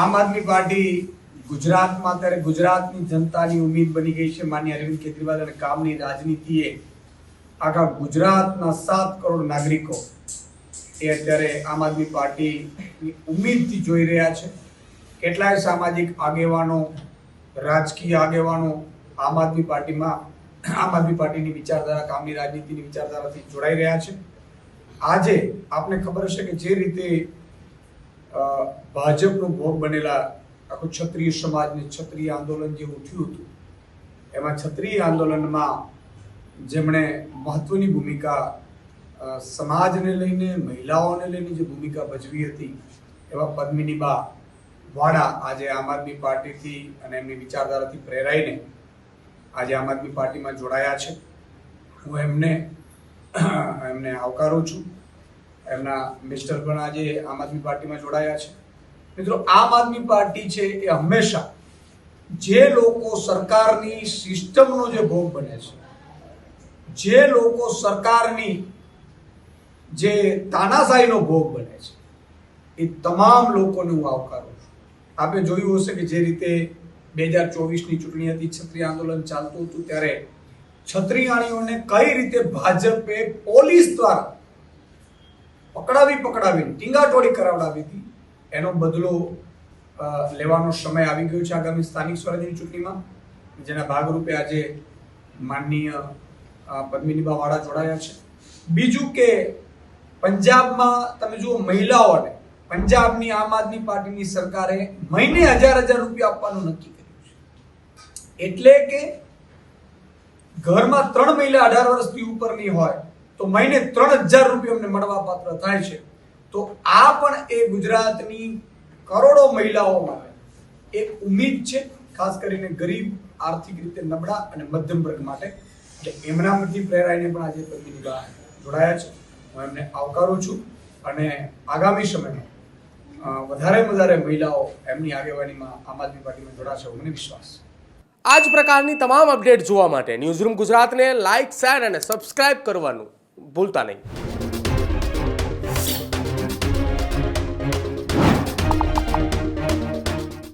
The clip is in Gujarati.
આમ આદમી પાર્ટી ગુજરાતમાં અત્યારે ગુજરાતની જનતાની ઉમ્મીદ બની ગઈ છે. માનનીય અરવિંદ કેજરીવાલ અને કામની રાજનીતિએ આખા ગુજરાતના 7 કરોડ નાગરિકો એ અત્યારે આમ આદમી પાર્ટીની ઉમ્મીદથી જોઈ રહ્યા છે. કેટલાય સામાજિક આગેવાનો, રાજકીય આગેવાનો આમ આદમી પાર્ટીની વિચારધારા, કામની રાજનીતિની વિચારધારાથી જોડાઈ રહ્યા છે. આજે આપને ખબર હશે કે જે રીતે ભાજપનો ભોગ બનેલા આખો ક્ષત્રિય સમાજને ક્ષત્રિય આંદોલન જે ઉઠ્યું હતું, એમાં ક્ષત્રિય આંદોલનમાં જેમણે મહત્વની ભૂમિકા સમાજને લઈને, મહિલાઓને લઈને જે ભૂમિકા ભજવી હતી, એવા પદ્મિનીબા વાળા આજે આમ આદમી પાર્ટીથી અને એમની વિચારધારાથી પ્રેરાઈને આજે આમ આદમી પાર્ટીમાં જોડાયા છે. હું એમને આવકારું છું. એમના મિસ્ટર પણ આજે આમ આદમી પાર્ટીમાં જોડાયા છે. મિત્રો, આમ આદમી પાર્ટી છે એ હંમેશા જે લોકો સરકારની સિસ્ટમનો જે ભોગ બને છે, જે લોકો સરકારની જે તાનાશાહીનો ભોગ બને છે, એ તમામ લોકોને હું આવકારું છું. આપણે જોયું હશે કે જે રીતે 2024ની ચૂંટણી હતી, ક્ષત્રિય આંદોલન ચાલતું હતું, ત્યારે ક્ષત્રિયાણીઓને કઈ રીતે ભાજપે પોલીસ દ્વારા પકડાવીને ટીંગાટોળી કરાવડાવી હતી, એનો બદલો લેવાનો સમય આવી ગયો છે આગામી સ્થાનિક સ્વરાજ્યની ચૂંટણીમાં, જેના ભાગરૂપે આજે માનનીય પદ્મિનીબા વાળા જોડાયા છે. બીજું કે પંજાબમાં તમે જુઓ, મહિલાઓને પંજાબની આમ આદમી પાર્ટીની સરકારે મહિને 1000 રૂપિયા આપવાનું નક્કી કર્યું છે. એટલે કે ઘરમાં 3 મહિલા 18 વર્ષથી ઉપરની હોય તો મહિને 3000 રૂપિયા અમને મળવા પાત્ર થાય છે. તો આ પણ એ ગુજરાતની કરોડો મહિલાઓ માટે એક ઉમ્મીદ છે, ખાસ કરીને ગરીબ, આર્થિક રીતે નબળા અને મધ્યમ વર્ગ માટે. એટલે એમનામાંથી પ્રેરાઈને પણ આજે પદ્મિનીબા જોડાયા છે. હું એમને આવકારું છું અને આગામી સમયમાં વધારે મહિલાઓ એમની આગેવાનીમાં આમ આદમી પાર્ટીમાં જોડાશે, મને વિશ્વાસ છે. આ જ પ્રકારની તમામ અપડેટ જોવા માટે ન્યૂઝરૂમ ગુજરાતને લાઇક, શેર અને સબસ્ક્રાઇબ કરવાનું ભૂલતા નહીં.